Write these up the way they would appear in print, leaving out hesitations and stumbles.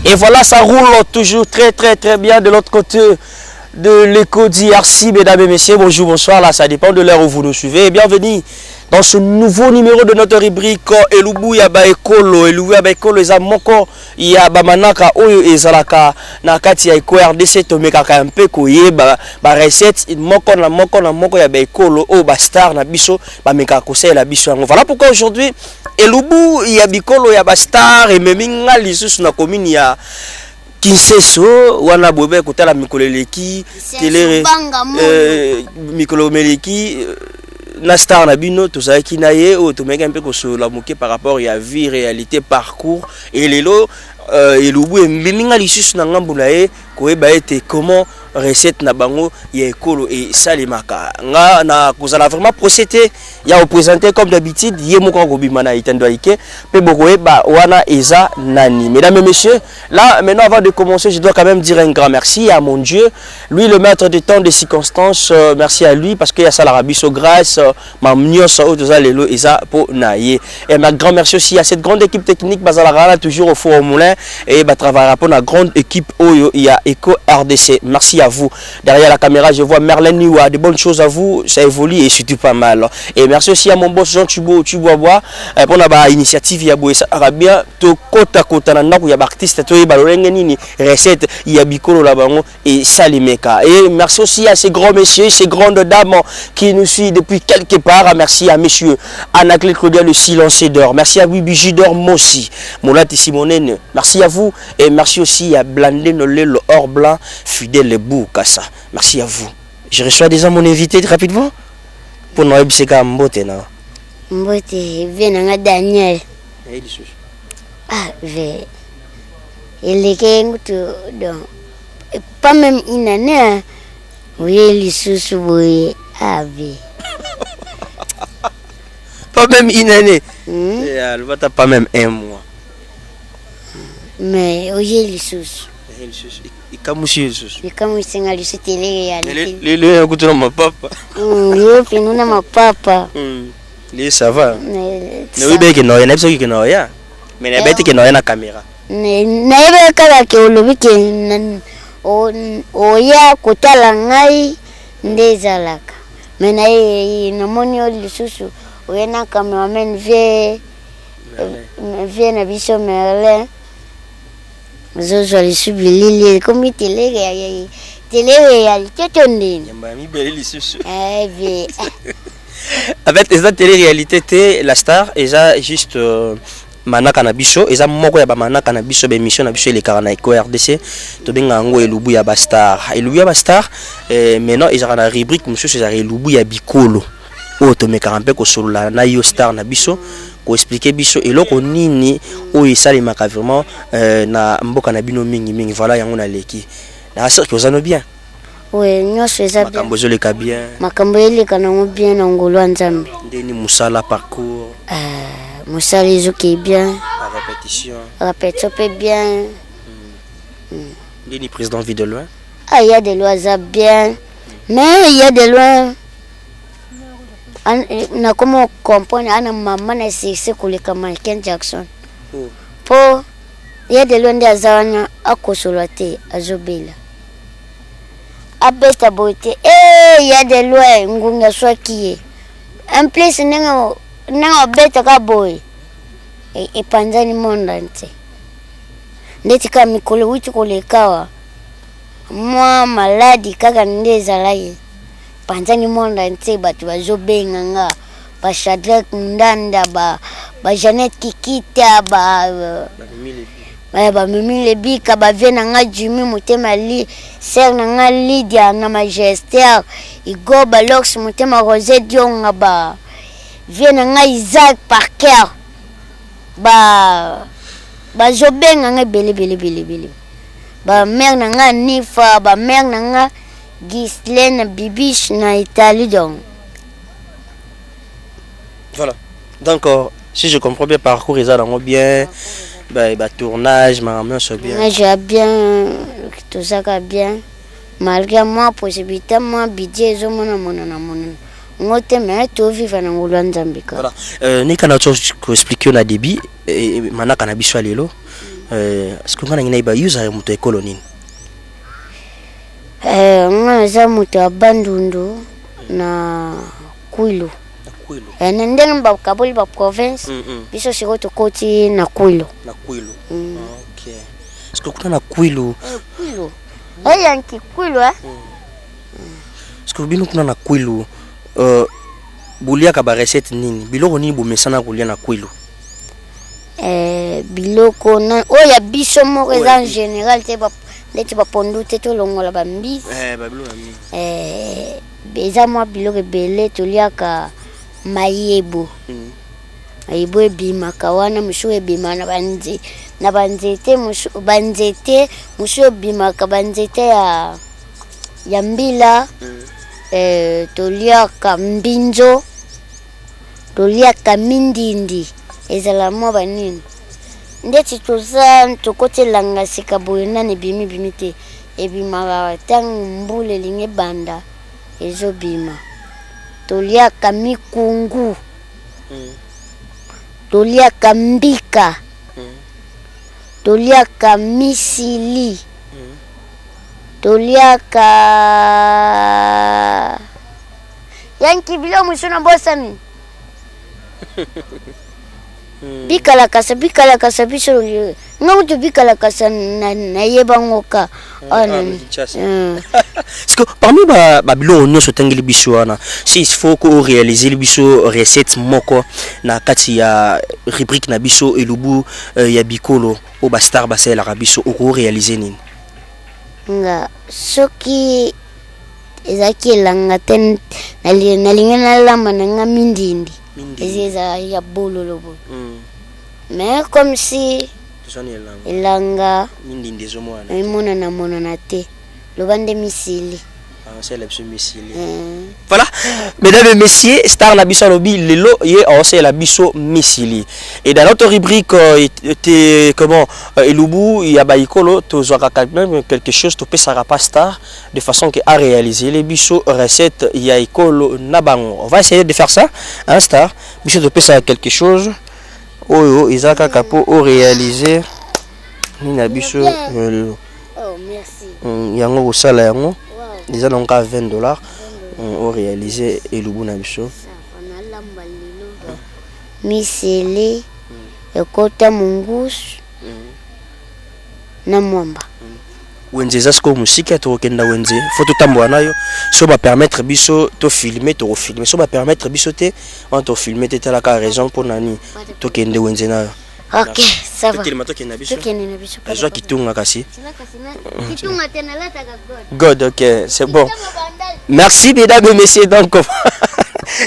Et voilà, ça roule toujours très bien de l'autre côté de l'écho d'IRC, mesdames et messieurs. Bonjour, bonsoir, là ça dépend de l'heure où vous nous suivez. Bienvenue dans ce nouveau numéro de notre rubrique Elubu Yaba Ekolo. Elubu Yaba Ekolo, eza moko Yaba Manaka Oyo ezalaka na kati ya Eko RDC tomekaka un peu koye ba recette moko na moko Yaba Ekolo o ba star na biso ba meka kosela biso yango. Voilà pourquoi aujourd'hui Elubu Yaba Ekolo Yaba star et meminga lisusu na commune ya Kinseso wana bobe kotala mikolo leki télé mikolo meleki na star na bino to ça qui naie o to meka un peu ko la moquer par rapport à vie réalité parcours et lelo Elubu meminga lisusu na ngambula e ko eba ete comment recette na bango ya ekolo et salimaka nga na kozala vraiment procédé ya au présenter comme d'habitude ye moko ko bimana itendo ike pe boko eba wana eza nani. Mesdames et messieurs, là maintenant avant de commencer, je dois quand même dire un grand merci à mon Dieu, lui le maître du temps des circonstances. Merci à lui parce que ya sala rabiso grâce ma mnioso o toza lelo eza po naie. Et ma grand merci aussi à cette grande équipe technique bazala toujours au four au moulin et ba travailler pour la grande équipe oyo il y a Eko RDC. Merci à vous. Derrière la caméra, je vois Merlin Niwa, des bonnes choses à vous, ça évolue et surtout pas mal. Et merci aussi à mon boss Jean Tubois pour la initiative Yabo et ça bien to kota na ndako ya artiste to yeba lolenge nini recette ya bikolo la bango et salimeka. Et merci aussi à ces grands messieurs, ces grandes dames qui nous suivent depuis quelque part. Merci à messieurs Anaclé Claudia le silencieux d'or. Merci à Bibi Jidor Mossi, Molati Simonene. Merci à vous et merci aussi à Blandé Nolé le or blanc fidèle Kassa. Merci à vous. Je reçois déjà mon invité rapidement pour nous ebiseka mbote na. Mbote venanga Daniel. Ah, il est donc pas même une année. Oui, les sous oui, pas même une année. Elle va pas même un mois. Mais oui, les sous. Et comme si et comme si on a lu cette télé les écoute ma papa. Oui, puis nous na ma papa. Les ça va. Mais oui bien que non, il y a n'importe qui non ya. Mais il y a bête qui non na caméra. Na kala ke olobi ke o ya kotala ngai ndezalaka. Mais na moni lisusu o na cameraman vie na biso Merlin. Zozo les sublili comme télé réalité tondine. Yambami belle lisusu. Bien. Avec les télé réalité la star eza juste manaka na biso eza moko ya ba manaka na biso be mission na biso les karana Eko RDC to benga ngo Elubu ya ba star. Elubu ya ba star maintenant eza na rubrique monsieur César Elubu ya bikolo. O to me karampe ko solola na yo star na biso ko expliquer biso eloko nini o esalemaka vraiment na mboka na bino mingi voilà yango na leki. Na sûr que ozano bien. Oui, nous faisons bien. Makambo zoleka bien. Makambo eleka na bien na ngolo nzambe. Ndeni musala parcours. Musala ezoki bien. La répétition. Répétition peut bien. Ndeni président vie de loin. Ah, il y a des lois bien. Mais il y a des lois na comment comprendre ana maman na c'est koleka Michael Jackson. Po il y a des lois ndazana akosolote azobela. Abeta beauté il y a des lois ngunga swaki. En plus na beta ka boy. E panzani mondante. Ndeti ka mikolo witu kolekawa. Moi maladi kaka ndezalaye. Panzani mondante batu bazobenga nga. Ba Shadrack Ndanda ba Janet Kikita ba mimi lebika ba vena nga Jimmy mutema li ser nga Lydia na Majester Igo ba Lox mutema Rosé Dionga ba vena nga Isaac Parker ba zobenga nga bele ba mère na nga Nifa ba mère na nga Ghislaine Bibiche na Italie donc. Voilà. Donc si je comprends bien parcours ils ont bien tournage maman c'est bien. J'ai bien tout ça bien malgré moi possibilité moi budget zo mona ngote mais to vivre na ngolo nzambika. Voilà. Ni kana to expliquer na débit manaka na biso lelo est-ce que ngana ngina iba user muto ekolo nini? Nga za muto abandundu na Kwilu. Na ndenge ba kaboli ba province biso siko to koti na Kwilu. Na Kwilu. OK. Est-ce que kuna na Kwilu? Kwilu. Yanki Kwilu Est-ce que bino kuna na Kwilu bulia ka ba recette nini? Biloko nini bomesana kulia na Kwilu? Biloko na oya biso moko en général te ba leti ba pondu te to longola ba mbi. Ba biloko mbi. Beza mwa biloko bele toliaka mayebo. Mayebo ebimaka wana musu ebima na banzete musu banzete musu ebimaka banzete ya mbila. Toliaka mbinzo, toliaka mindindi ezala mwa banini ndeti toza tokotelanga sika boye nani bimi te ebimaka tangu mbule linge banda ezobima. Toliaka mikungu, toliaka mbika, toliaka misili, toliaka yanki bilo musuna bosami. Bikala kasa biso ngamutu bikala kasa na yeba ngoka anani. Est-ce que parmi babilo nyo sotangeli biso wana si il faut ko réaliser le biso recette moko na kati ya rubrique na biso elubu ya bikolo o ba star ba sela biso o ko réaliser nini? Nga soki ezaki langa ten nalinga na lama nga mindindi ezeza ya bololo bo. Mais comme si elanga mindindi zo mwana mona na te lobande misili. C'est la misili. Voilà, mesdames et messieurs, star na biso lobi lelo ye c'est la biso misili. Et dans notre rubrique comment elubu ya baikolo tozwaka quand même quelque chose to pesa pas star de façon que à réaliser les biso recettes ya ikolo na bango. On va essayer de faire ça, hein star. Biso to pesa quelque chose. Oyo izaka kapo au réaliser ni na biso oh merci. Yango osala yango. Déjà donc à $20 on réalisé elubu na biso. Miseli ekota mungus na mwamba. Wenze zasko musika to kenda wenze photo tambo nayo so ba permettre biso to filmer to filmer so ba permettre biso te on to filmer te la raison pour nani to kende wenze nayo. OK, ça va. Azwa kitunga kasi. God, OK, c'est bon. Merci mesdames et messieurs donc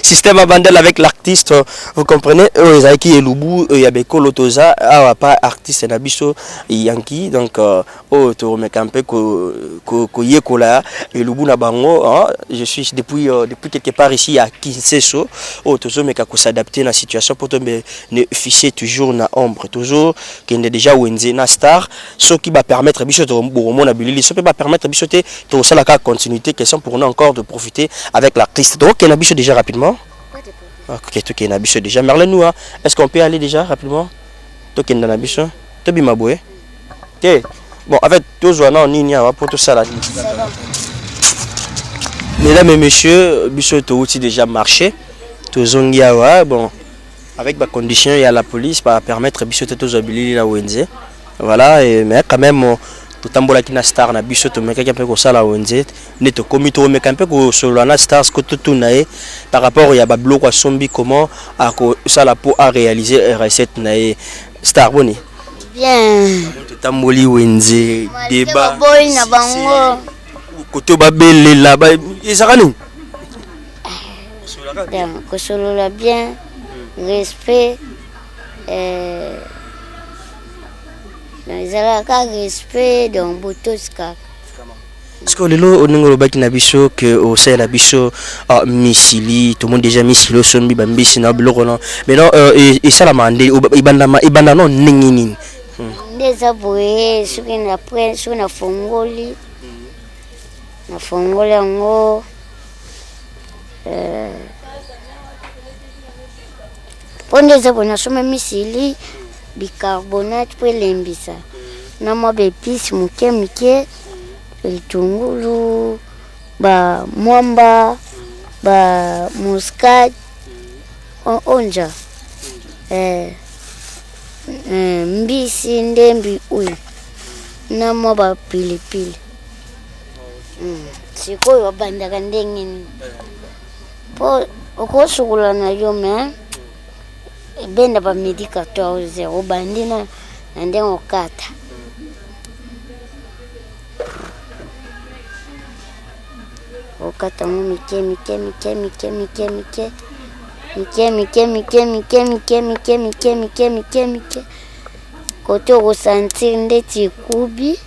système abandel avec l'artiste, vous comprenez, Ezaki Elubu, Yabeko Toza, pas artiste Nabiso Yankee, donc to remekampe ko yekola Elubu na bango, je suis depuis quelque part ici à Kinshasa, tozo meka ko s'adapter na situation pour tomber ne ficher toujours na ombre, toujours qui est déjà wenze na star, ce qui va permettre biso to mona bilili, ce qui va permettre biso te to sala ka continuité, question pour nous encore de profiter avec l'artiste. Donc on a biso déjà rapidement. Ok, tout est nabiso déjà. Merlin nous, est-ce qu'on peut aller déjà rapidement? Tout est nabiso. Tout est maboué. Ok. Bon, avec tous les gens, on y a pour tout ça là. Mesdames et messieurs, biso tout aussi déjà marché. Tout zongiawa. Bon, avec ma condition, il y a la police pour permettre biso tout aux habilités là wenze. Voilà. Mais quand même. Tutambola kina star na biso to meka peu ko sala wenze ne to komito meka peu ko solo na stars ko tout nae par rapport ya bablo kwa sombi comment a ko sala pour à réaliser recette nae star boni bien tutamboli wenze débat boy na bango koto babele la ba ezakani ko solo la bien respect respect donc botoska. Est-ce que lelo oningo baki na biso que au sein la biso misili tout le monde déjà misilo sombi bambisi na biloko non mais non et ça la mande ibanda non ningini ndeza boye suki na après suki na fongoli ngo pondeza bona soma misili bicarbonate pour lembisa na mwa bepice muke litungulu ba mwamba ba muscade onja mbisi ndembi uyi na mwa ba pilipili sikoyo babandaka ndenge nini po okosukula na yo me ebenda ba midi 14 obandi na ndenge okata okata mo mike kote okosentir ndeti ekubi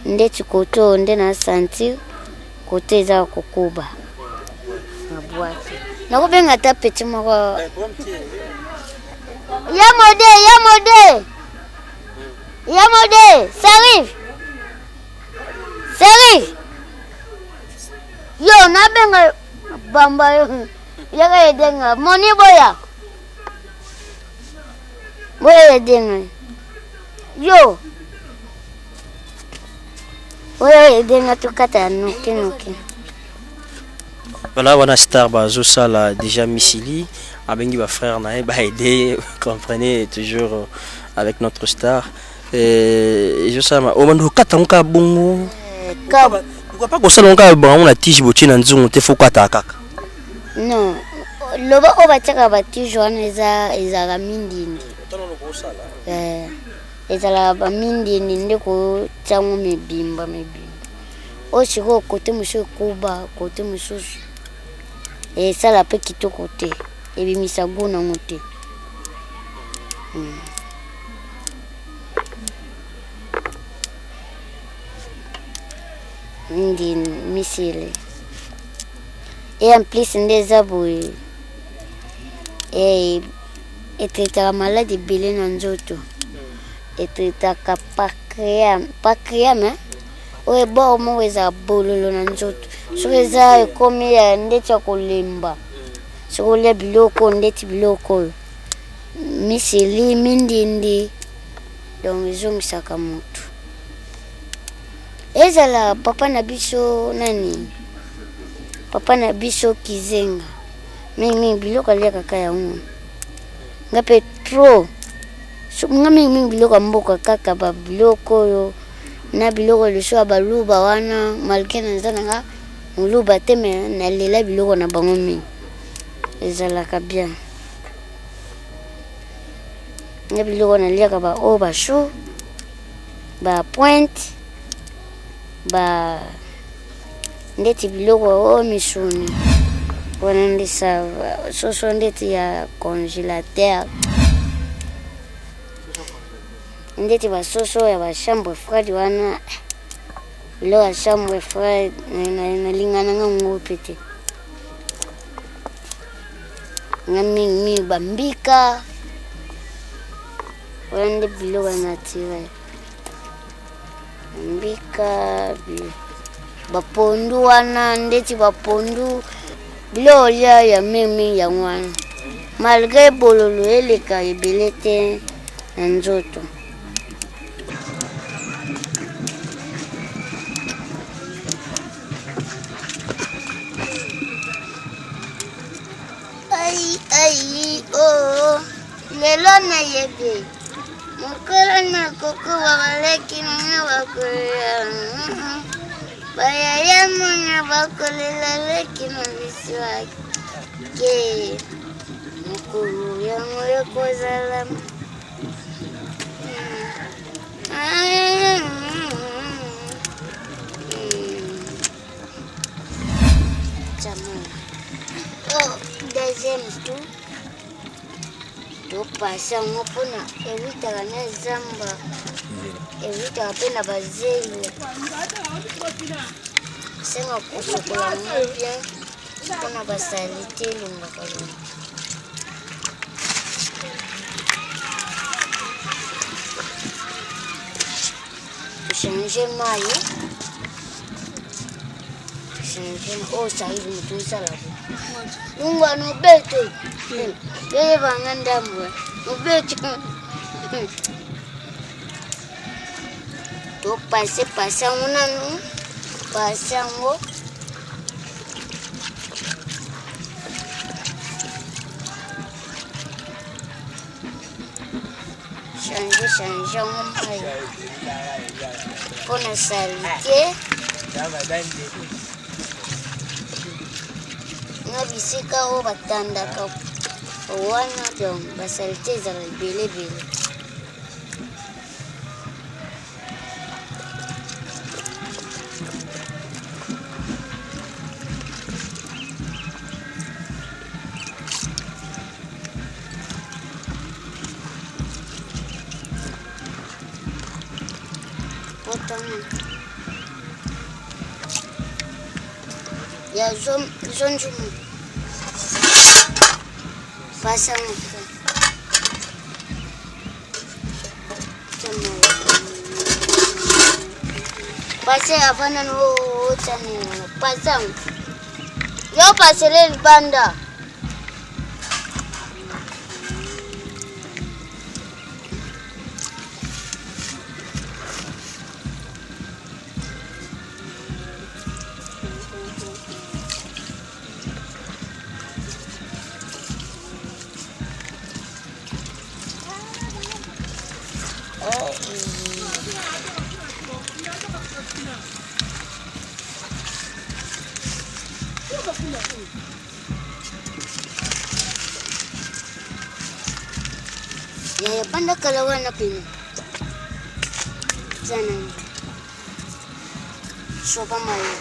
ndeti kote onde na sentir kote eza kokuba na boite nakobenga ta petit moko Yamode, Sarif. Yo, nabenga bamba yo. Yaga yedenga, moni boya. Boya yedenga. Yo. Boya yedenga tukata nuki. Voilà, on a star bazo sala déjà Missili. Abengi ba frère na ba aider, comprenez toujours avec notre star. Je sais ma omando katanka bongo. Pourquoi pas ko salonga ba on la tige bochi na nzungu te fokata kaka. Non. Loba obataka ba tige wana eza mindindi. Tono ko sala. Ezala ba mindindi ndeko tsangu mebimba. O chiko kote musu kuba kote musu. Sala pe kitoko te. Ebimisa gona ngote. Ndi misile. Et en plus des abouilles. Et traitera malade belé na nzoto. Et traitaka pancréas mais o bo mo eza bololo na nzoto. So eza komi ya ndeti kolemba. So le biloko ndeti biloko. Misili mindindi. Donc izongisaka mutu. Ezala papa na biso nani? Papa na biso kizenga. Mingi biloko alia kaka yango. Ngape trop. Nga mingi biloko mboka kaka ba biloko yo. Na biloko liso baluba wana malke na nzana nga muluba teme na lela biloko na bango mingi. Ezala ka bien. Nga biloko na lia ka ba o ba chou. Ba pointe. Ba ndeti biloko o misuni wana ndisa soso ndeti ya congélateur ndeti ba soso ya ba chambre froide wana lo ya chambre froide na lingana ngo pete ngami bambika wana ndeti biloko naturel mbika bapondu wana ndeti bapondu bilo ya mimi ya mwana malgré bololo eleka ebele te na nzoto ai oh lelo na yebe mokolo na koko babaleki nanga bakoya bayaya mona bakolela leki na biso ake mokolo yango ekozala deuxième tour topasa yango mpona ewitaka na zamba ewitaka mpe na bazelo senga kosokola yango bien mpona basalite elongaka longo tochange mayo oh sahivi mutu osala lungwa nobete beye banga ndambwe nobete To passer on a nous. Passer en haut. Changer pour la saleté. Na bisika o batandaka wana donc basalite ezala ebele. Il y a zone du monde. Passez avant de nous passer. Yo passer le banda. Ya banda kalawan na pin. Sana. Sopa mayo.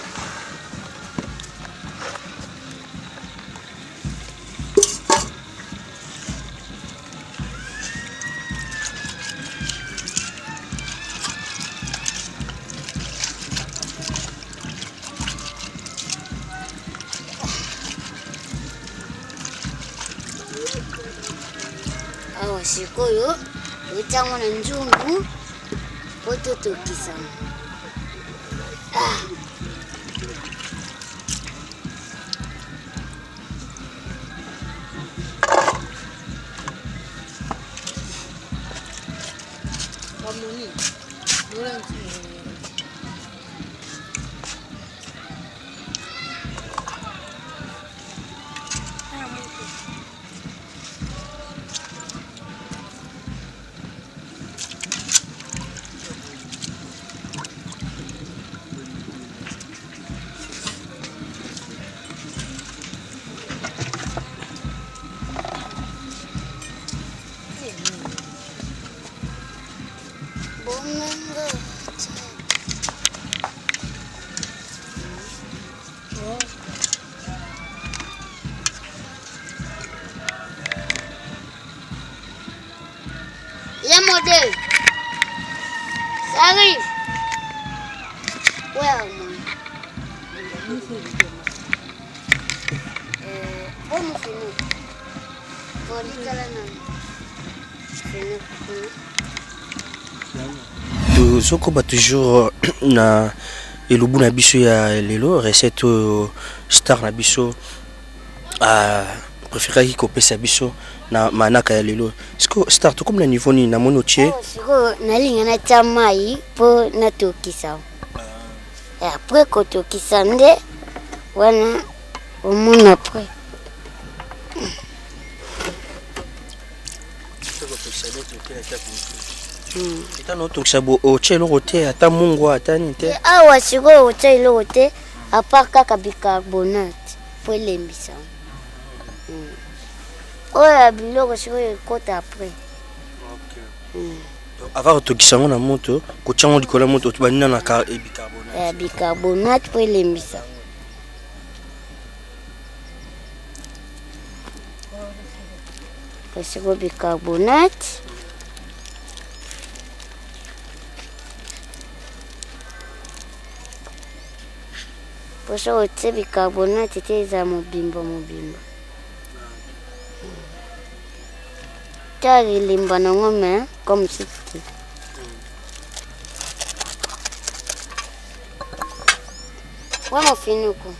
Sikoyo utango na nzungu pototokisa Ya model. Sorry. Well, man. Bon fini. Bon kalana. Soko ba toujours na elubu na biso ya lelo recette star na biso préféré ko pesa biso na manaka ya lelo. Siko star to comme na niveau ni na monotie. Siko nalinga na chamai po na tokisa. Après ko tokisa nde wana omuna après. Itano tokisabo o chelo rote ata mungu atani te. Awa siko o chelo rote apaka ka bicarbonate po lembisa. Oya biloko siko ekota après. Avant tokisango na moto ko chango likola moto tubanina na ka bicarbonate. Bicarbonate po lembisa. Siko bicarbonate. Poso otie bicarbonate teza mobimba. Tari limba na ngome comme c'était. Wana finuko.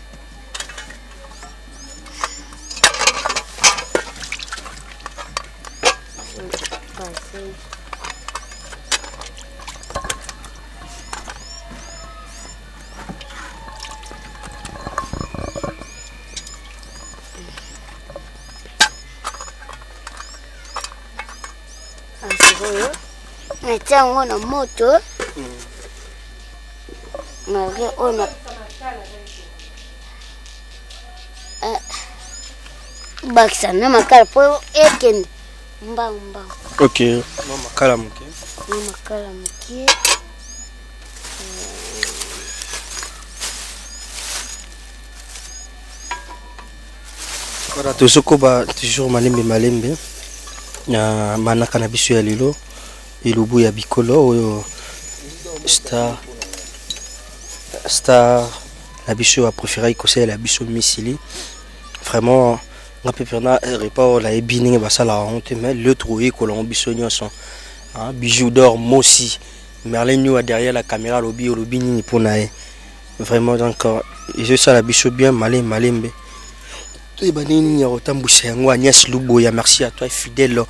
oyo natia yango na moto nage oyo na bakisa na makala po ekende mbamba. Ok, no makala muke. Na makala muke. Voilà, tozokoba toujours malembe na manaka na biso ya lelo elubu ya bikolo oyo star la biso a préféré conseiller la biso misili vraiment nga pepena repas la ebining basala honte mais l'autre oyi kolon biso nyonso bijou d'or mosi Merlin Nua derrière la caméra lobi nini pona vraiment donc je ça la biso bien malembe. Et banini ya otambusha yango Agnès Luboya, merci à toi fidèle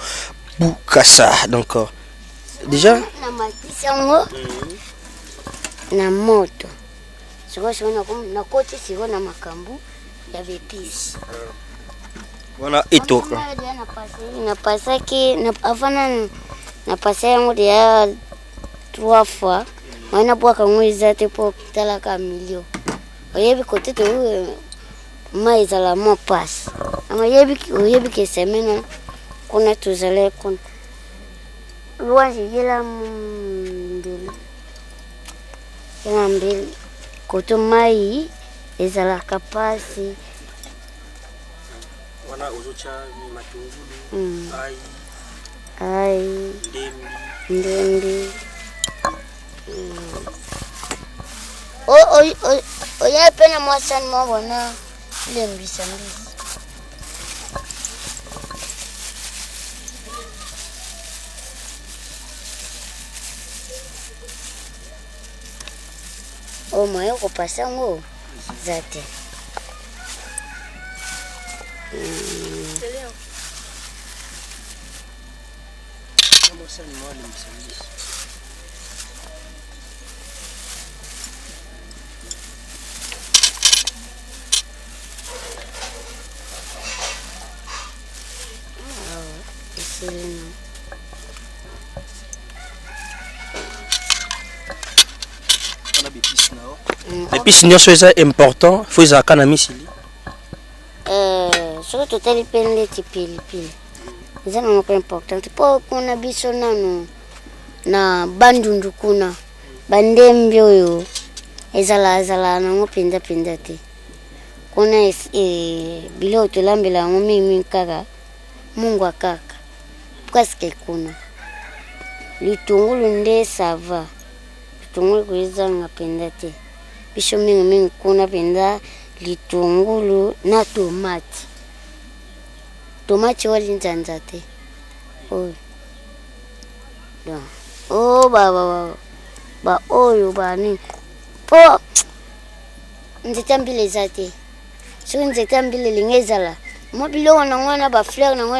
Boukassa. Donc déjà na matisi yango na moto siko na koti siko na makambu ya bepisi voilà etoka na pasaki na avana na pasa yango ya 3 fois wana bwaka ngwiza te po tala ka milio oyebi kote to mais à la mo passe ama yebi ke semena kuna tuzale kuna luanji yela mbili koto mai ezala kapasi wana uzocha matungulu ai ndembi oya pena mwasani mwabona lembisa mbisi moyo kopasa ngo zate l'épice nyonso eza important faut ezalaka na misili soki totali mpe ndeti pilipili eza nango mpe important mpo kuna biso nano na bandundu kuna bandembi oyo ezala nango mpenza te kuna biloko tolambela yango mingi kaka mungu akaka presque kuna litungulu nde sava litungulu koezanga mpenza te biso mingi kuna mpenza litungulu na tomati wali nzanza te oyo ba oyo bani po nzete mbili eza te soki nzete mbili elingi ezala mo biloko nango na bafleur nango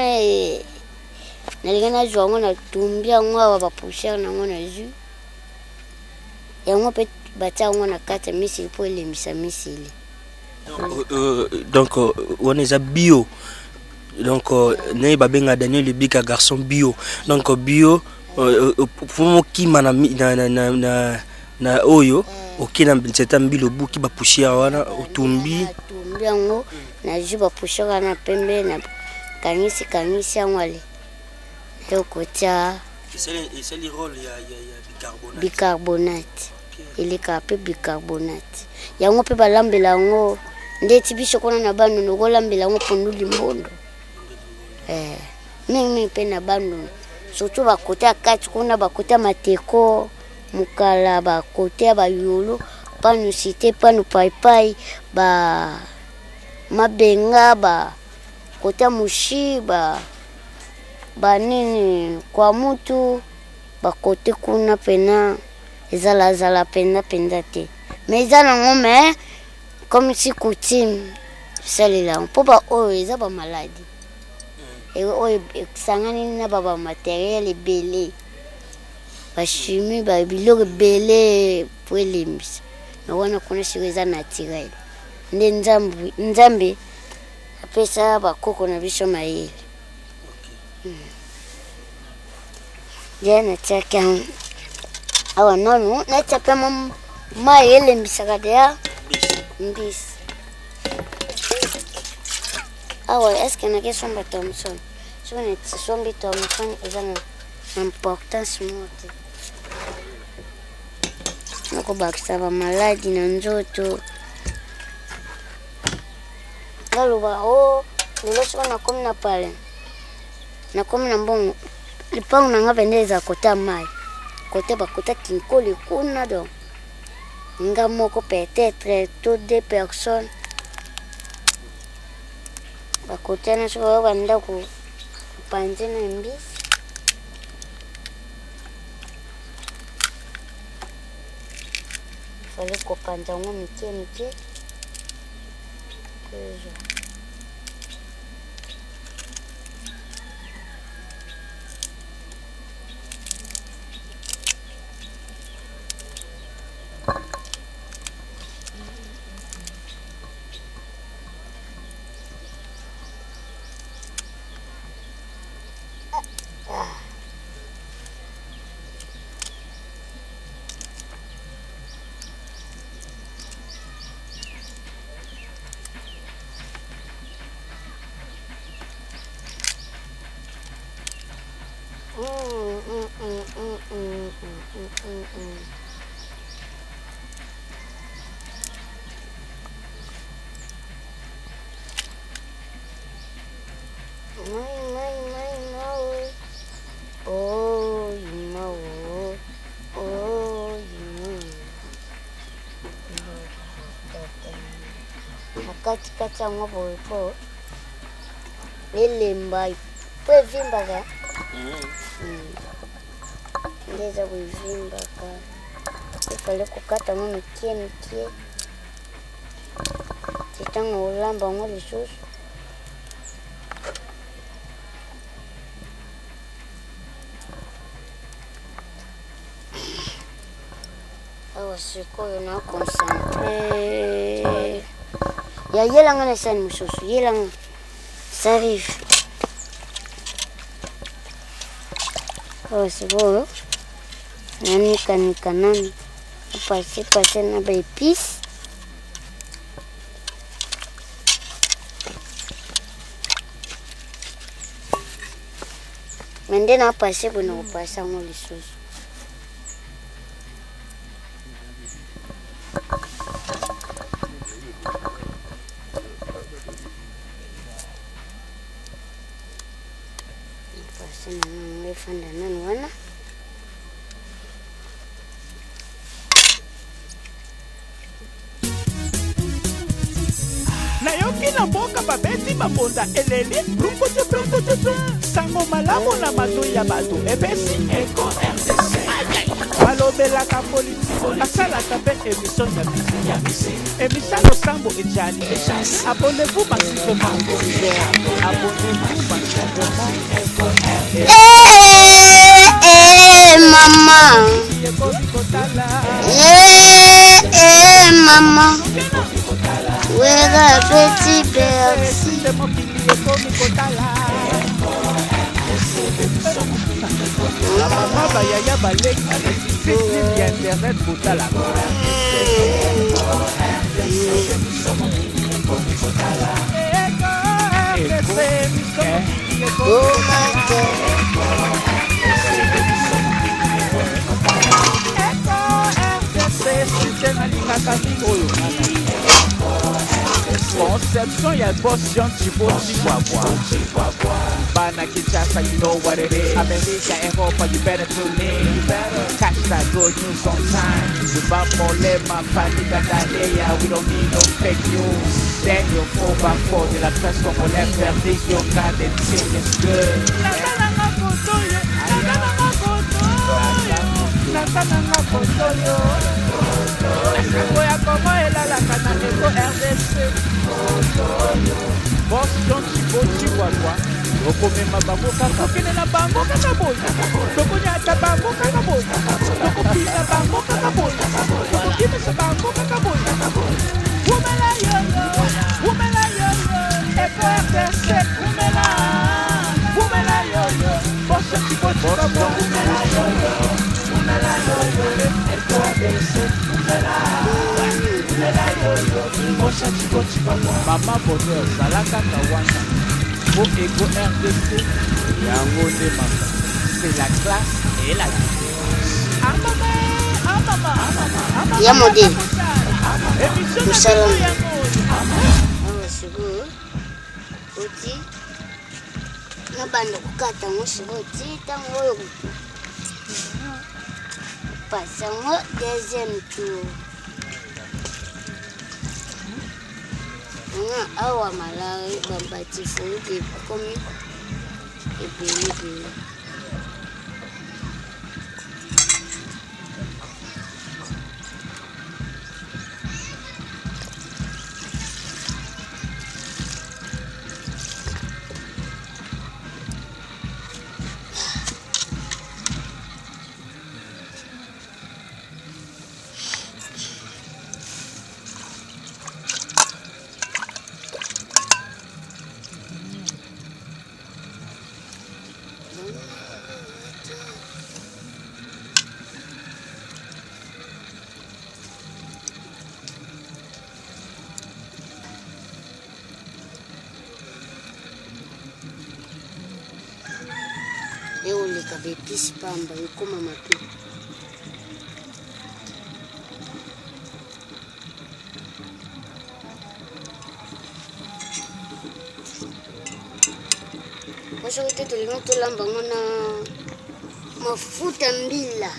nalingi nazwa yango natumbi yango awa bapoussière nango na jus yango mpe batia yango na kati ya misili mpo elembisa misili donc on eza bio donc naye babenga Daniel Lebika garçon bio donc bio pour mokima na oyo okina nzeta mbilo buki bapoussière wana otumbi yango na jus bapoussière wana pembe na kangisi yango ale tokotia esali rôle ya bicarbonate eleka mpe bicarbonate yango mpe balambela yango ndeti biso kuna na bandu nokolambela yango pondu limbondo mingi mpe na bandu surtout bakote ya kati kuna bakote ya mateko mukala bakote ya bayolo panu site panu paipai mabenga bakote ya mushi banini kwa mutu bakote kuna pena ezala penda te mais eza nango mais comme si coutume salela mpo ba oyo eza bamaladi oyo esangani na bamateriel ebele bachimie babiloko ebele po elembisa me wana kuna siko eza naturel nde nzambe apesa bakoko na biso mayele Je na tsaka awa nanu na tsapa ma yele misaka dia mbisi awa est-ce que na question ba Thomson so na sombi Thomson ezana importance mote nako bakisa ba maladi na nzoto ngaloba o lelo so na komi na pale na komi na mbongo lipango na nga vendeza kota mai côté bakota kinkoli kuna donc nga moko peut-être tout deux personnes bakota na so banda ku panze na mbisi fallait qu'on panze ngo mike kati yango boye po elemba po evimbaka ndeza boevimbaka efale kokata ngo mike titango olamba ngo lisusu awa sikoyo na concentre ya yelanga na sani mususu yelanga sarif sikoyo nanika nani pase na ba épice mende na pase bona kopasa ngo lisusu fanda nani wana nayoki na mboka babeti babonda eleli brukutu sango malamu na matoi ya bato epesi eko RDC balobelaka politiko basalaka mpe émission ya misi émission losambo ejali abonnez-vous massivement abonnez-vous massivement maman maman wera petit bercy mama bayaya baleki site ya internet botala Conception ya boss Jean Chiboti Wabwa Bana Kinshasa, you know what it is. America, Europa, you better tune in. Catch that good news on time. We bump more lema, panika dalea. We don't need no fake news. Daniel 4x4 de la presse congolaise verdict. Your goddamn team is good. Boss John Chiboti Wabwa okomema bango kaka okende na bango kaka boye tokonyata bango kaka boye tokopina bango kaka boye tokokimisa bango kaka boye kumela yoyo eko RDC kumela yoyo Boss John Chiboti Wabwa Mama Bonheur, Salaka Kawana, Bo Ego RDC, Yango Demaka. C'est la classe et la différence. Ah maman. Ya modèle. Émission de Salon. Yango. Oti. Na banda kukata ngosigo oti tango. Passango deuxième tour. Awa malari babati fundi komi ebele. Eoleka bepisi pamba ekoma mapi. Soki te tolingi tolamba ngo na mafuta mbila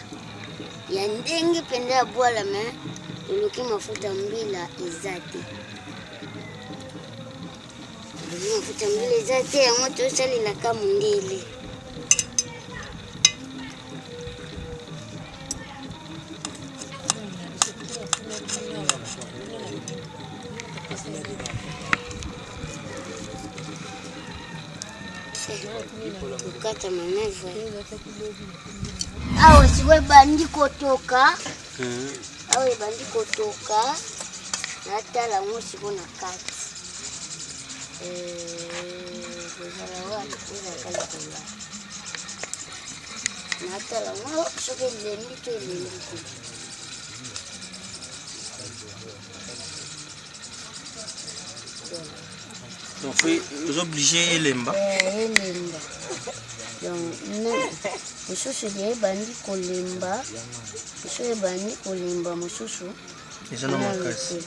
ya ndenge pende ya bwala me toluki mafuta mbila eza te. Mafuta mbila eza te yango tosalelaka mondele. Kukata maneva. Awe siwe bandi kotoka. Awe bandi kotoka. Natala ngosi bona kati. Kuzala watu kuza kala kula. Natala ngo soke lembi to lembi. Donc, vous obligez Lemba. Lemba. Donc, mususu ye bandi kolemba. Mususu bandi kolemba mususu. Ils en ont makasi.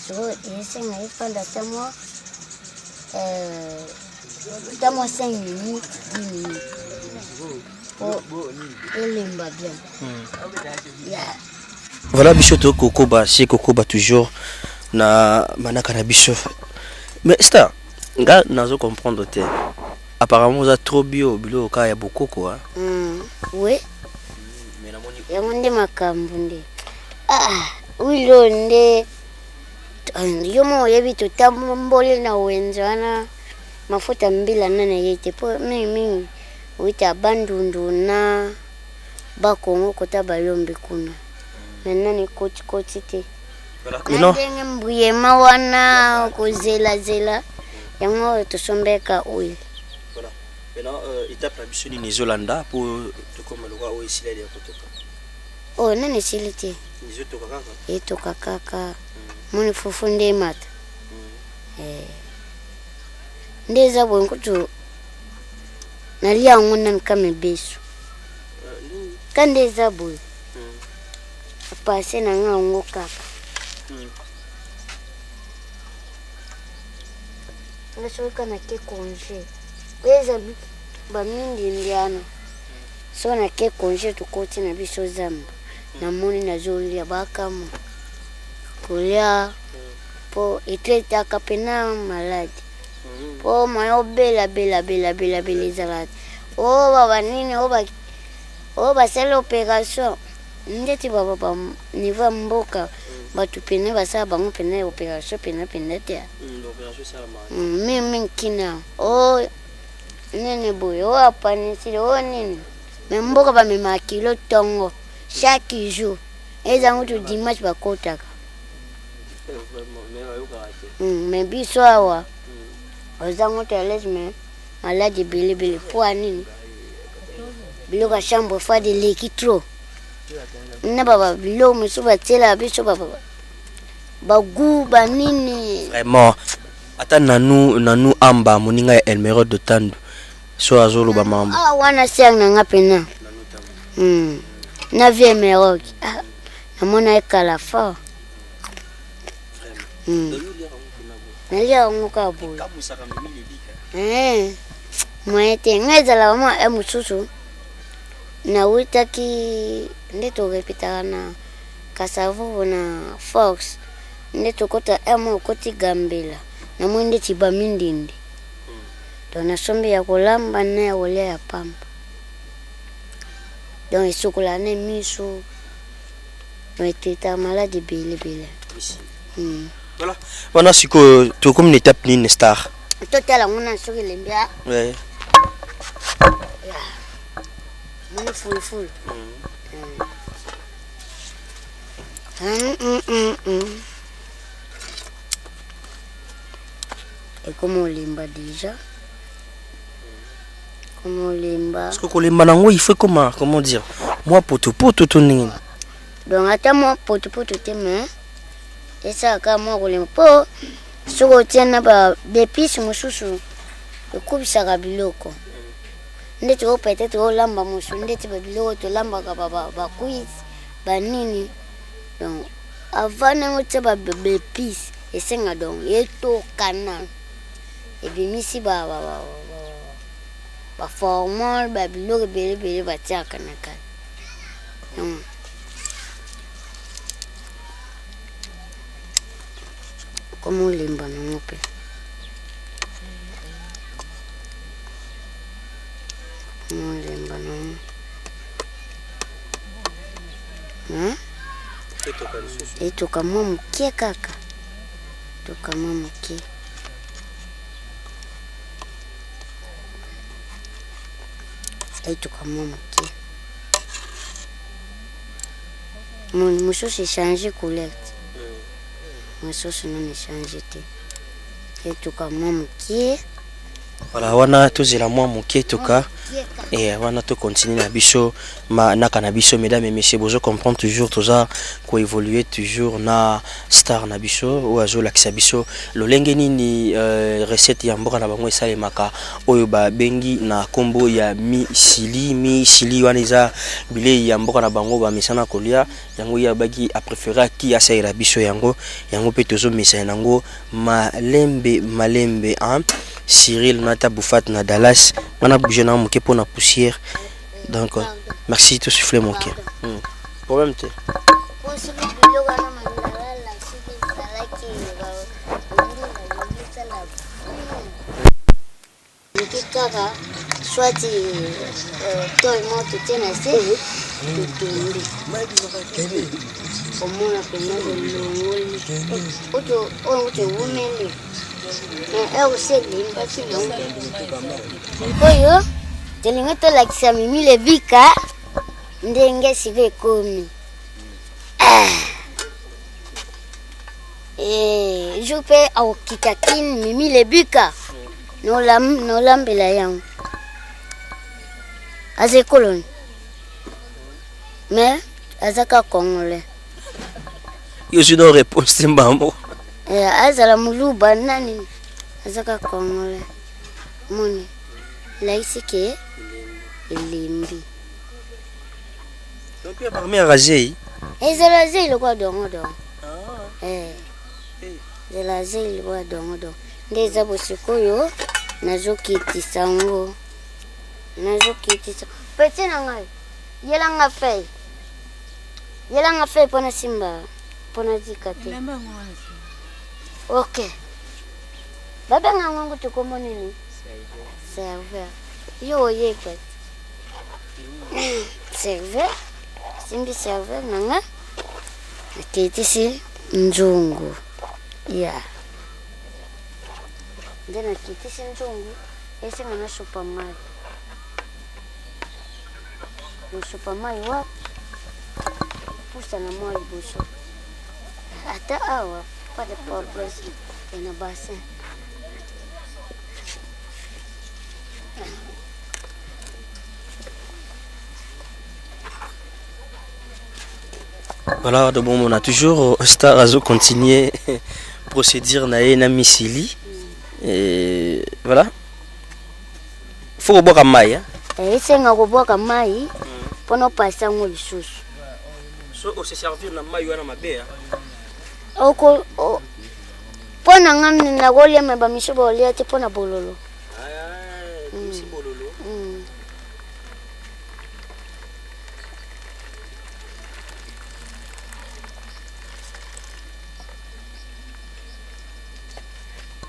So, esenga ifanda tamo 5 minutes, 10 minutes. Pour Lemba bien. Yeah. Voilà Bichoto Kokoba, c'est Kokoba toujours na manaka na bicho. Mais ça, nga nazo comprendre te. Apparemment vous êtes trop bio, bilo ka ya beaucoup quoi. Oui. Ya monde makambo nde. Oui londe. Yomo yebi tutambole na wenzana mafuta mbila nana yete po mimi wita bandundu na bakongo kota bayombe kuna. Menani koti te. Ndenge mbuye mawana kuzela yango tosombeka oil. Voilà. Maintenant étape la bicho ni Zolanda pour te comme le roi o ici là ya kotoka. Oh nani silite. Nizo toka kaka. Etoka kaka. Muni fufunde mata. Ndeza bwenkutu nalia ngona nkame beso. Kandeza boy. Apase na ngo kaka. Nasoka na ke congé. Weza ba mindi ndiana. So na ke congé tukoti na biso zamba. Na moni na zolia bakamu. Kulia po itleta kapena maladi. Po mayo bela zalati. O baba nini o ba sala opération. Ndeti baba niva mboka batu pene basa bango pene opération pene te. L'opération ça ma. Mimi kina o nene boy o apani sile o nini. Me mboka ba me makilo tongo chaque jour. Eza ngutu dimanche bakotaka. Me biso awa. Ozango telesme maladi bilibili po nini. Biloka chambre fa de l'équitro. Na baba bilo musuba tela biso baba. bagu banini vraiment ata nanu amba moninga ya Elmero de Tandu so azolo ba mambo wana siang na ngapena na vie Elmero namona ekala fort nalia ngoka boy mwete ngezala mama emususu na witaki ndeto repitaka na Kasavubu na Fox ndeto kota emo koti Gambela na mwende tiba mindindi dona sombi ya kulamba na ya wole ya pamba don isukula ne misu metita maladi bile voilà wana siko to comme une étape ni star totala ngona soki lembia ouais moni full et comment limba déjà comment limba parce que limba nango il faut comment dire moi poto to ningi donc ata moi poto te mais et ça ka moi limba po soko tiana ba d'épices mususu ekubisaka biloko ndeti o peut-être o lamba musu ndeti ba biloko to lamba ka ba quiz ba nini donc avant nango tia ba d'épices esenga donc etokana ebimisi ba formal ba biloko bele batiaka na kati como limba nango pe limba nango etoka mwa mokie kaka toka mwa mokie etoka mwa mokie mosusu echange couleur mosusu non echange te etoka mwa mokie voilà wana tozela mwa mokie toka et wana to continuer na biso naka na biso mesdames et messieurs bozo comprendre toujours toza ko évoluer toujours na star na biso ou azo lakisa biso lolenge nini recette ya mboka na bango esalemaka oyo ba bengi na kombo ya mi sili wana eza bilei ya mboka na bango ba misana kolia yango ya baki a préférer ki asaira biso yango pe tozo misa yango malembe hein Cyril Nata Boufat na Dallas mana bouger na moké pour na poussière donc merci de souffler mon cœur problème te kaka swati toi moto tena se tutumbi omona pena longoli oto umele oyo telingo tolakisa Mimi Lebika ndenge siko ekomi jo mpe akokita kini Mimi Lebika nolambela yango aza ekoloni mais azaka congolais yo suis dans réponse te mbambo azala muluba nani azaka congolais moni laisi ke elimbi donc ya parmi razei ezala zei lokwa dongo ezala zei lokwa dongo nde eza bosikoyo nazokitisa ngo peti na ngai yelanga fei mpona simba mpona zika te ok babenga ngongo tukombo nini serveur yo oyeba serveur simbi serveur nanga nakitisi nzungu ya nde nakitisi nzungu esenga na sopa mai wa pusa na mwa liboso ata awa pas de problème en bassin Voilà, de bon, on a toujours Star Azo continuer procédure na misili. Et voilà. Faut boire comme maï. C'est un robot comme maï pour ne pas passer en lisusu. So on se servir na maï wana mabe. Oko pona ngani na golia me ba misho ba olia te pona bololo. Si bololo.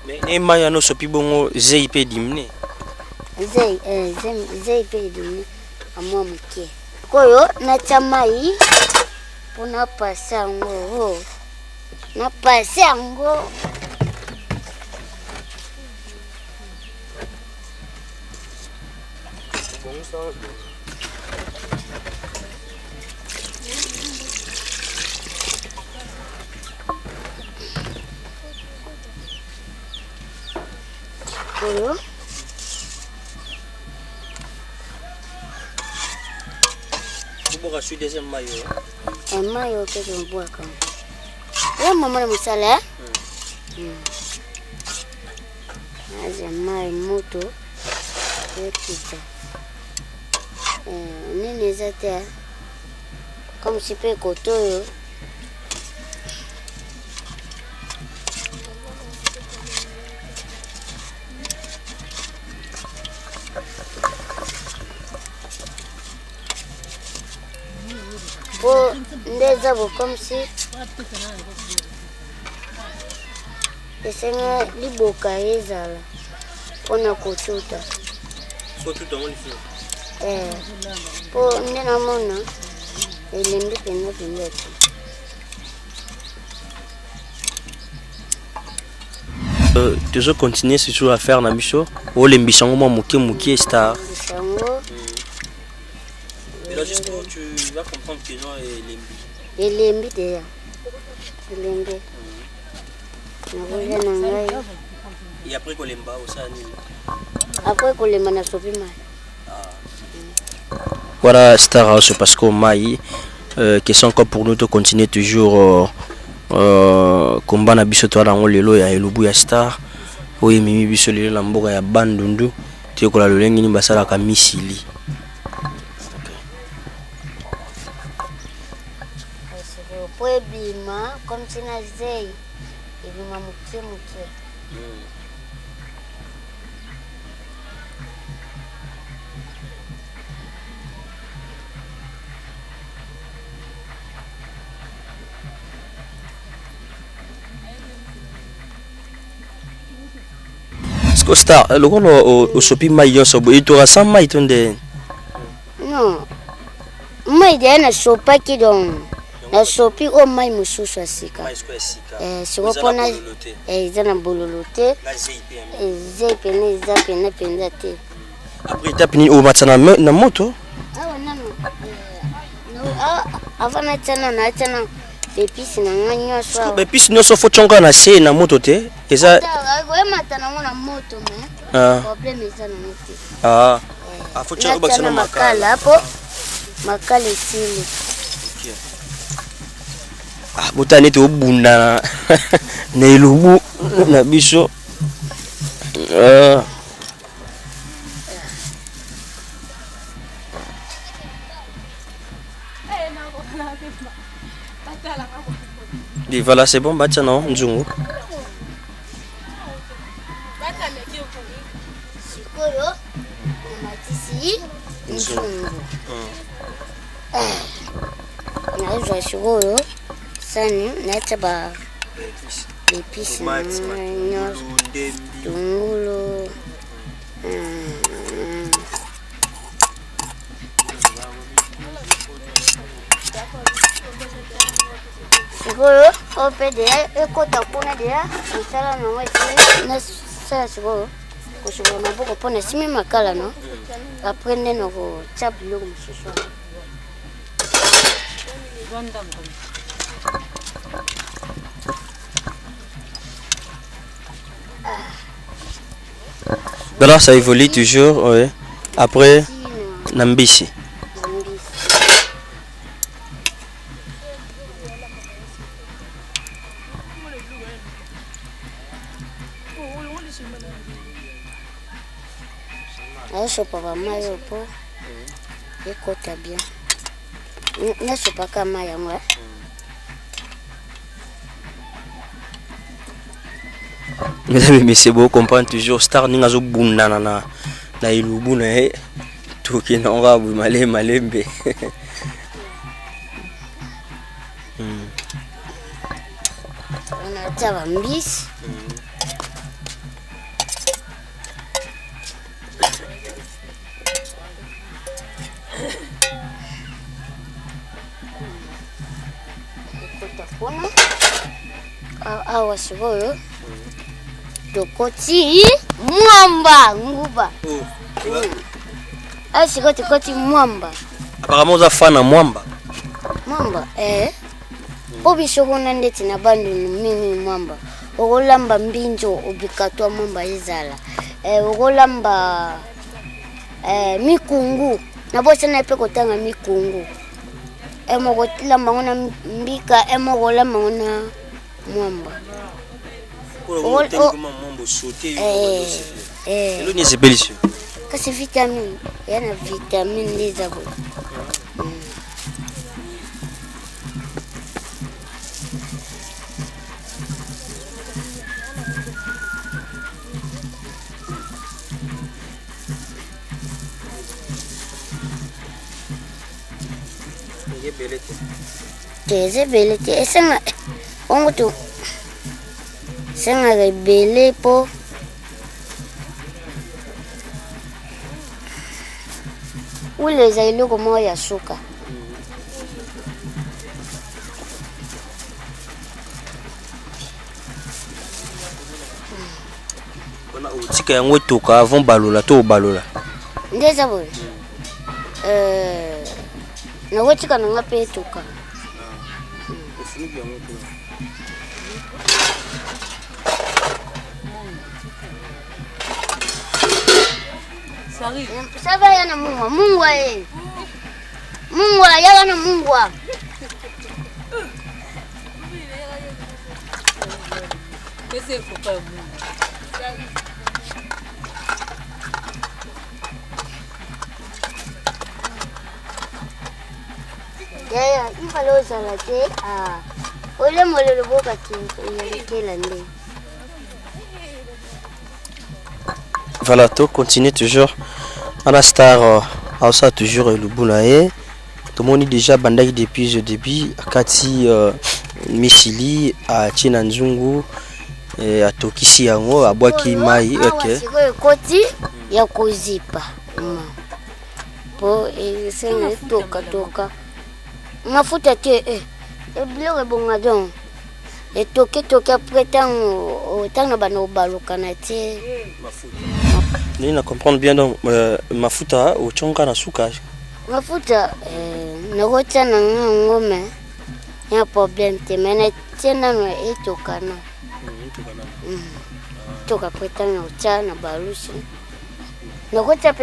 Mais les maïs no sopi bongo ZIP dimne. ZIP dimne amwa muke. Koyo na chamai pona pasa ngo. Na pasa ngo. Koyo Pour acheter deuxième maillot. un maillot que je bois comme. Ya mama na musala. Aje mai moto. Ekita. Nini zate. Comme si pe kotoyo. Pour ndeza bo comme si esenga liboka ezala pona kotuta Faut tout dans le feu. po ndena mona elembi pena bilete Toujours continuer toujours à faire na biso. O lembishango mo muke Star. bisango Et là justement tu vas comprendre que non elembi deya elembi nakolia na ngai et après qu'on lemba au sani. apres kolema na sopi mai Voilà Star House parce que mai question encore pour nous de continuer toujours combat na biso to na lelo ya elubu ya Star. Oye mimi biso lelo la mboka ya Bandundu te ko la lolengi ni basala ka misili. po ebima comme si na zei ebima muke Est-ce que Star le kono o sopi mai yo so bo to rasam mai tonde. non mai deya na sopaki donc na sopi o mai mosusu asika siko mpona eza na bololo te eza pene eza pene mpenza te Après tape ni o matana na moto. awa nano avant natana bepisi na nga nyonso awa Bepisi nyonso fo chonga na se na moto te. Eza oyemata nango na moto me problème eza nango te fo chonga bakisa na makala po makala esili botani te obunda na elubu na biso. Et voilà, c'est bon, bah tiens, non, Nzungu. sikoyo namatisi nzungu nazwa sikoyo sani naita ba bepisi nyonso tungulu sikoyo ope deya ekota kuna deya misala nango esi nasala sikoyo kosokola maboko mpona esimi makala no apres nde na kotia biloko mosusu Voilà, ça évolue toujours, ouais. Après, Nambisi. Je papa mayo po. Écoute bien. Ne sais pas comment y a moi. Mesdames et messieurs, vous comprenez toujours star ninga zo bunda na ilubu na to ki na nga bu malembe. On a tava mbisi. Awa sikoyo tokoti mwamba nguba. Sikoyo tokoti mwamba. Apparemment za fana mwamba. Mwamba obiso kona ndeti na bandu mimi mwamba. Okolamba mbinjo obikatwa mwamba izala. Okolamba mikungu nabosa na epeko tanga mikungu. Emokotila mangona mbika emokola mangona mwamba. Ni sipelishi. Kasi vitamine, yana vitamine liza bo. Keze belete esanga ongoto senga rebele po ule za iloko moya suka bona utika yango toka avant balola to balola ndeza bo na wotika na ngape toka Saba yana mungwa, mungwa mungwa yana mungwa. Pese kupa mungwa. Ya, ifalo salate ole molelo boka kinto yekela nde. Voilà, to continue toujours. Anastar Aosa toujours le Bounae. Tout le monde est déjà bandai depuis le début. Kati Misili, à Chinanzungu, à Tokisi Yango, à Boaki Mai. Ok. Koti ya kuzipa. Po senga toka. Mafuta te biloko bonga donc. Et toke après tant bano balokana te. Ni na comprendre bien donc mafuta au chonga na suka. Mafuta nakota na ngome. Ya problème te mena tena no etokana. Toka pretana ucha na balusi. Nakota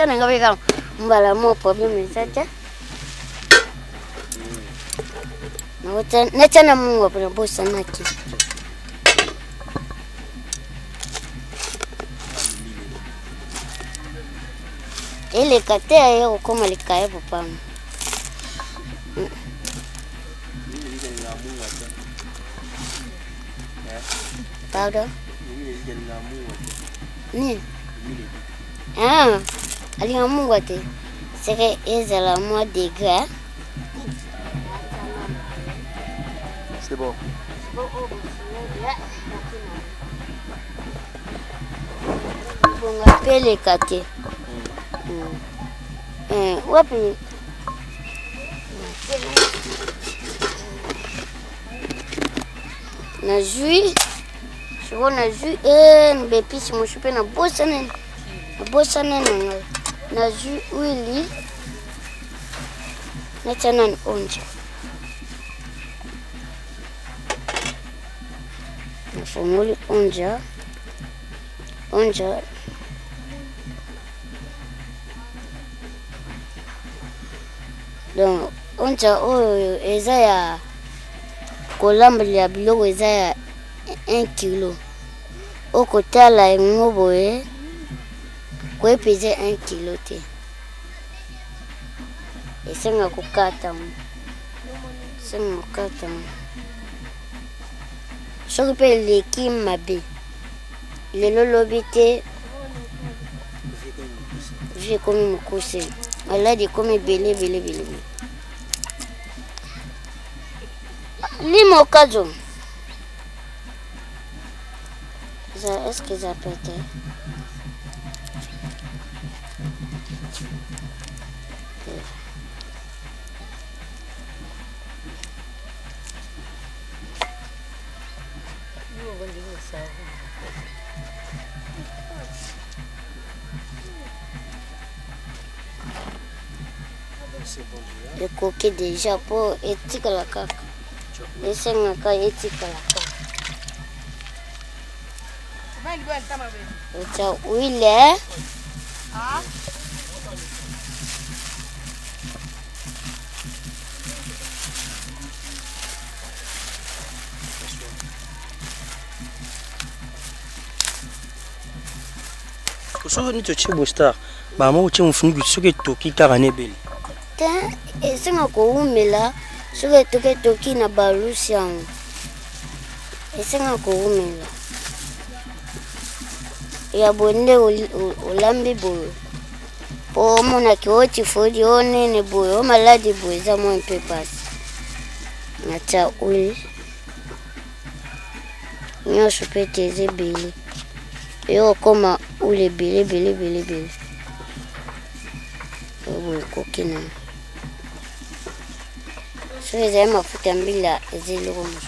na ngabe ka mbala mo problème tata. Nakota na mungu apana bosa naki. Ele katea yeo koma likae papa. Pardon? Ni? Ali mungu ate. C'est que ezala moi degré. C'est bon. Bon appel les kate. Wapi? Na jus. Je vois na jus mbepisi mushupe na bosane. Na bosane na jus huile. Na tena onja. Na fumuli onja. Donc onja oyo eza ya kolambela biloko eza ya 1 kilo. Okotala ngoboye Quoi peser 1 kilo te. Et c'est un kokata. C'est un kokata. Je repère les qui m'habille. Les lolobité. J'ai comme me coucher. Malade comme belé. Limo kazo. Est-ce que ça peut être? Le coquet déjà pour étiquer la caca. Et c'est un cas étiquer la caca. Oui, il est. So ni to chibo star. Ba mo uche mfungu soke toki karane beli. Ten esenga ko umela soke toki na balusi yango. Esenga ko umela. Ya bonde olambi boyo. Po mona ki oti fodi onene boyo maladi boyo za mo mpe passe. Nacha uli. Nyosho pete zebeli. Yo koma ule bele. Obo kokina. So eza mafuta mbila ezeli romo.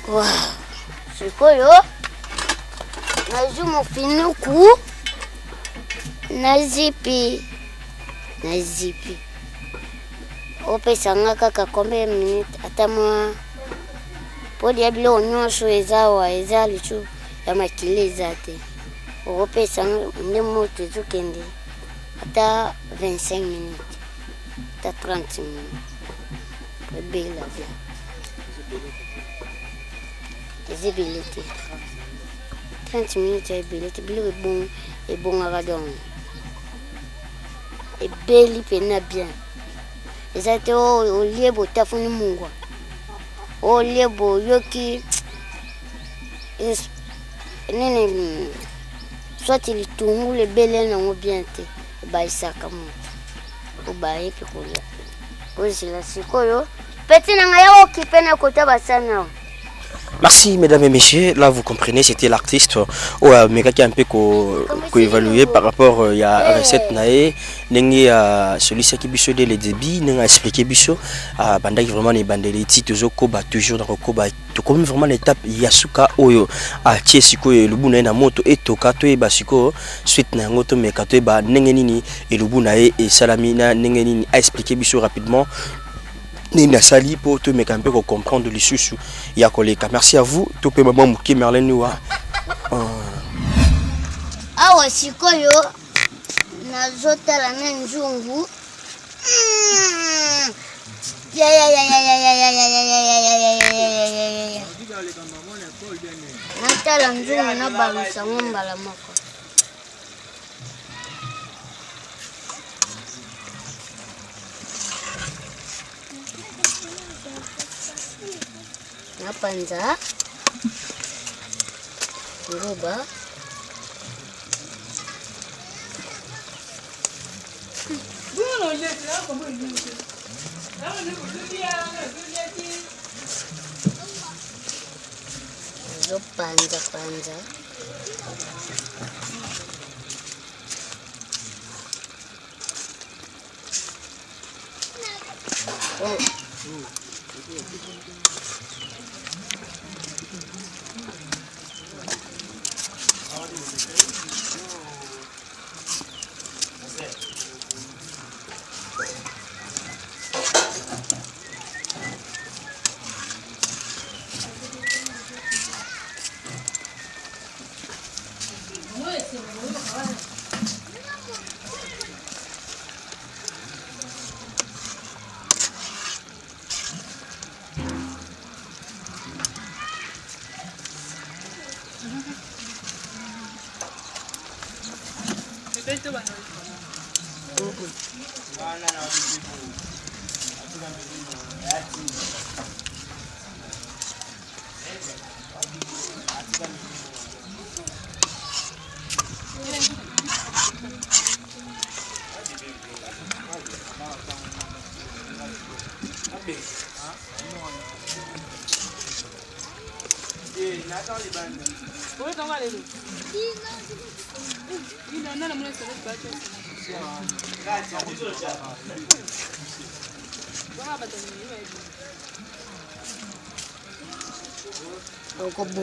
Wow. Sikoyo. Najumo finuku. Nazipi. Opesa nga kaka combien de minutes atama. Podi ya bilo nyosho ezawa ezali chu ya makile ezate. Opesa nde moto ezokende ata 25 minutes. Ata 30 minutes. Bela bien. Ezebelete. 30 minutes ya ebelete bilo bon aradon. Ebeli pena bien. Ezate o liebo tafuni mungwa. O liebo yoki nene soit il tungu le bele na ngobiente ba isaka moto. O ba epi kolia. O sila sikoyo peti na ngaya okipe na kota basana. Merci mesdames et messieurs, là vous comprenez c'était l'artiste mais qui a un peu évalué par rapport il y a recette nae nengi celui-ci qui biso les débits nenga expliqué biso bandaki vraiment les bandeleti toujours koba toujours dans koba to comme vraiment l'étape yasuka oyo a tiesiko e lubuna na moto et toka to e basiko suite na ngoto mekato e ba nengi nini et lubuna e salami na nengi nini a expliqué biso rapidement. Nina sali pour te mettre un peu comprendre les sous ya koleka. Merci à vous. To pe maman muki Merlin wa. Awa sikoyo na zotala na nzungu. Ya. Natala nzungu na balusa ngombala moko. Napanza ngoba panza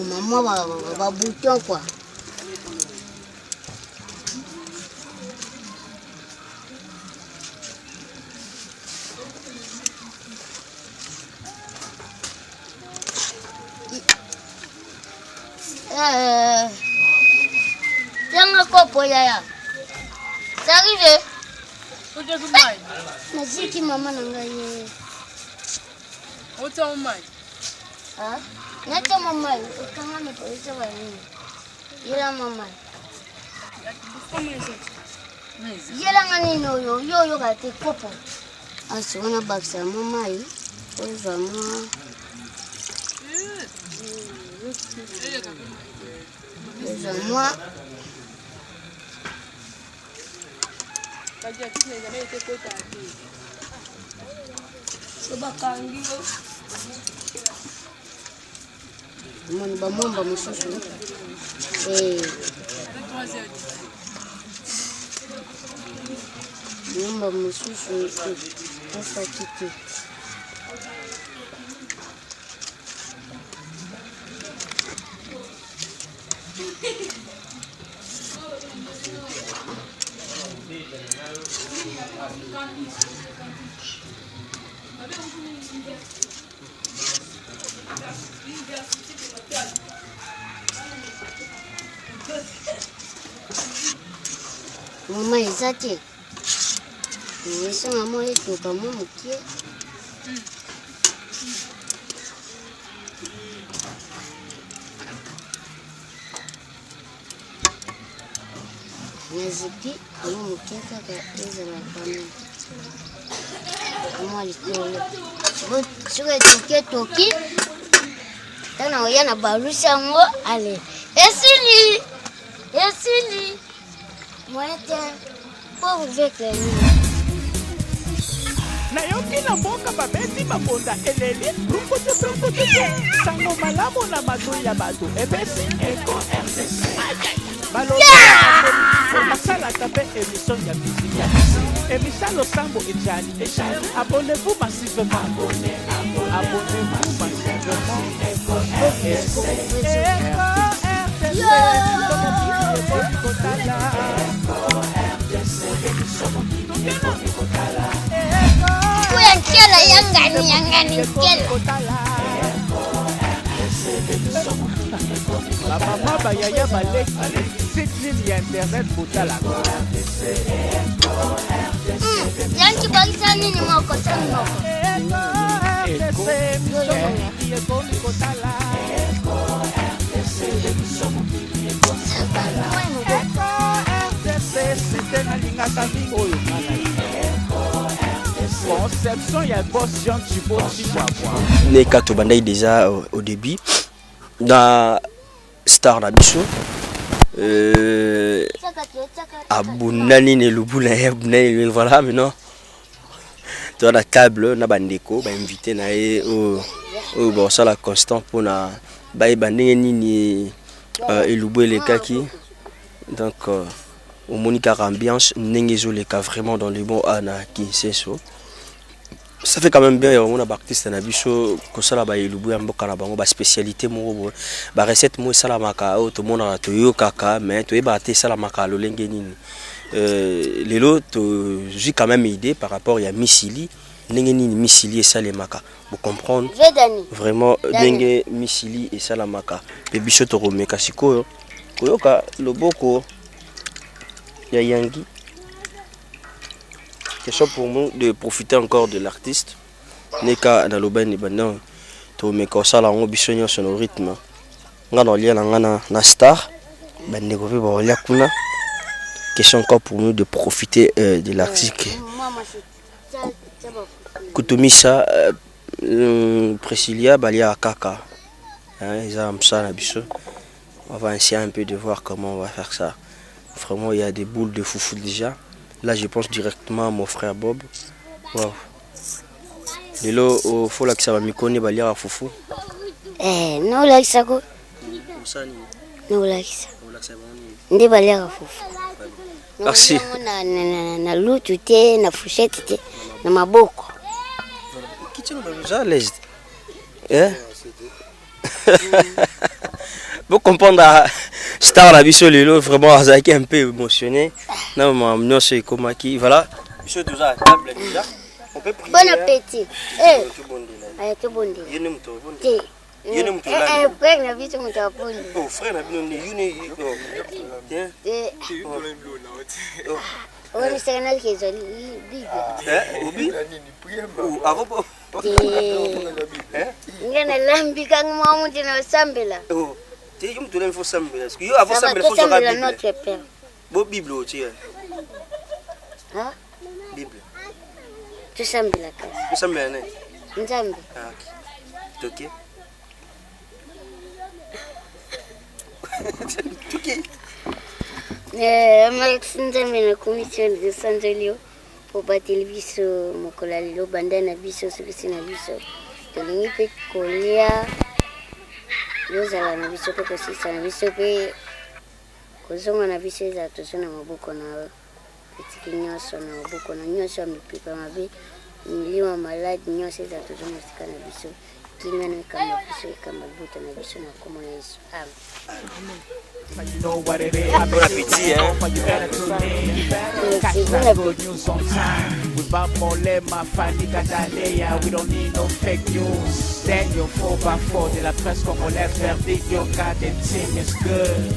Maman va bouton quoi. Tiens quoi pour yaya. Ça arrive. Merci qui maman n'a gagné. Autant mal. Ah, n'attends maman. Comment ne peut ça va venir? Il a maman. Il a gagné yo gâté copo. Ah, c'est on a baxé maman. Oui, vraiment. Moi. Mon bamomba mususu. Momba mususu asa kiti. Mama izati. Nisa mama yetu kama mkie. Neziki kama mkie kaka hizo na familia. Kama alikuwa. Sio toki. Tana oyana barusa ngo ale. Esili. Moete pour vekle. Nayoki na mboka babeti mabonda eleli Rumpote sango malamu na mazui ya bato Ebesi Eko RDC Balobi Masala tape émission ya musique Émission Losambo Ejali Abonnez-vous massivement Abonnez-vous massivement Eko RDC Yangani la maman bayaya baleki site ligne ya internet botala yanki bakisa nini moko sana conception ya boss Jean Thibaut Chichakwa. Neka tobandai déjà au début dans Star Nabiso abunani ne lubula abunani voilà maintenant dans la table na bandeko ba invité na au bon ça la constant pour na ba bandenge nini elubu le kaki donc au monika ambiance nengezo le ka vraiment dans le bon ana kinseso. Ça fait quand même bien, on a artiste na biso ko sala ba elubu ya mboka na bango ba spécialité mo ba recette mo sala maka o to mona to yo kaka mais to ba te sala maka lolenge nini lelo to j'ai quand même idée par rapport ya misili ndenge nini misili et sala maka vous comprendre vraiment ndenge misili et sala maka pe biso to romeka sikoyo koyoka loboko ya yangi. Question pour nous de profiter encore de l'artiste. Neka na loba ni bana to me ko sala ngo bisonyo son rythme. Nga no lia nga na star bande ko pe ba lia kuna. question encore pour nous de profiter de l'article. Kutumisa Priscilla Balia Kaka. On va essayer un peu de voir comment on va faire ça. Vraiment, il y a des boules de foufou déjà. Là, je pense directement à mon frère Bob. Wow. Lelo, il faut que ça va me connaître Balia Foufou. Non, là, ça go. Non, là, ça. Ndi Balia Foufou. Merci. Na lutu te, na fusheti te, na maboko. Qui tu nous à l'aise? Vous comprendre, Star la biso lelo vraiment Azaki un peu émotionné. Non, moi c'est comme qui voilà. Biso déjà à table déjà. On peut prier. Bon appétit. Tout bon dia. Yenem to bon. Yenem to là. Frère na biso mutapoli. Oh frère na bino ni yune. Tiens. On est canal qui est bibi. Obi. Avant ngena lambi kang mamu dina sambela. Oh. Tu yum tu faut sambela. Parce que yo avant sambela faut jouer notre père. Bo Bible tu Hein? Bible. Tu sambela ka. Tu sambela né? Nzambe. Ah OK. OK. OK. Max Nzambe na commission de Sanjolio. Pour battre le biso, mon collègue, le bandana biso, celui-ci na biso. Tolingi pe kolia, yozala na biso pe kosisa na biso pe kozonga na biso eza tozo na maboko na petiki nyonso na maboko na nyonso ya mipipa mabe milima maladi nyonso eza tozo mosika na biso kimia na ekamba biso ekamba libuta na biso na kombo na Yesu. Amen. Bon appétit, hein? Good news on time. We bought more lema, Fanny Gadalea. We don't need no fake news. Daniel 4x4 de la presse congolaise verdict. Your goddamn team is good.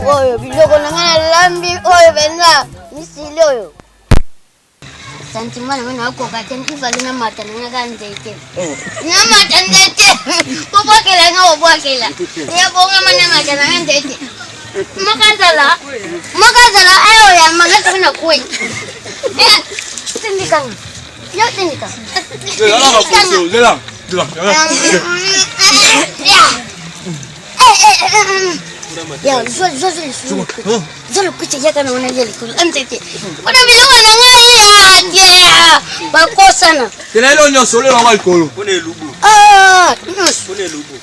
Oyo biloko nanga lambi oyo benza misili oyo santima na mwana akoka te nkifali na mata nanga kanzete na mata nzete pobwakela nga obwakela ya bonga mana mata nanga nzete makazala ayo ya magasa na kwe tindikanga yo tindikanga ya zolo kuche yaka na wana yeli kulu amtete ona bilonga na ngai ya bakosana tena ile onyo solo na malikolo Pone lubu. Nyos Pone lubu.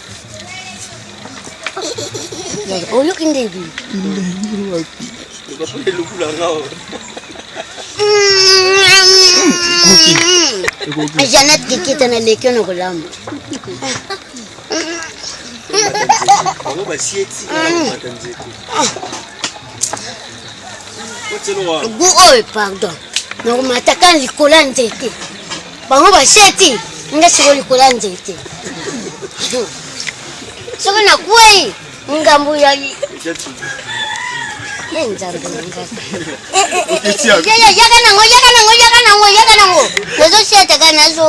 ya oyo kindebi Pone lubu la ngao. Janet kikita na lekyo na kulamba Bango basieti matanzeko. gu oyo pardon na mataka likola nzete bango basieti nga siko likola nzete soki na kwei ngambu ya nzambe yaka nango nazo sietaka nazo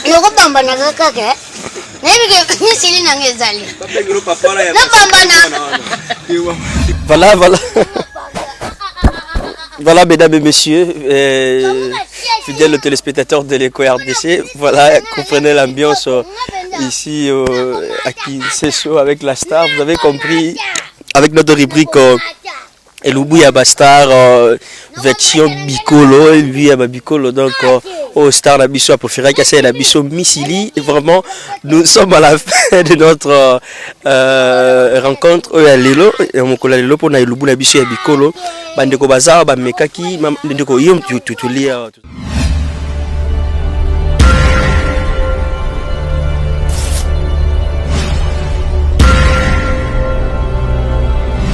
nokobambana kakake nayebike misili nango ezali nabambana. Voilà, voilà. Voilà, mesdames et messieurs, fidèles téléspectateurs de l'EcoRDC, voilà, comprenez l'ambiance ici à Kinshasa avec la star. Vous avez compris, avec notre rubrique Elubu Yabastar, version Bicolo, et lui à Bicolo, donc au star la biso a préféré casser la biso Missili. Et vraiment, nous sommes à la fin de notre rencontre à Lelo, et mon collègue Lelo pour Elubu la biso à Bicolo, bandeko bazar, bamekaki, bandeko yom tutulia.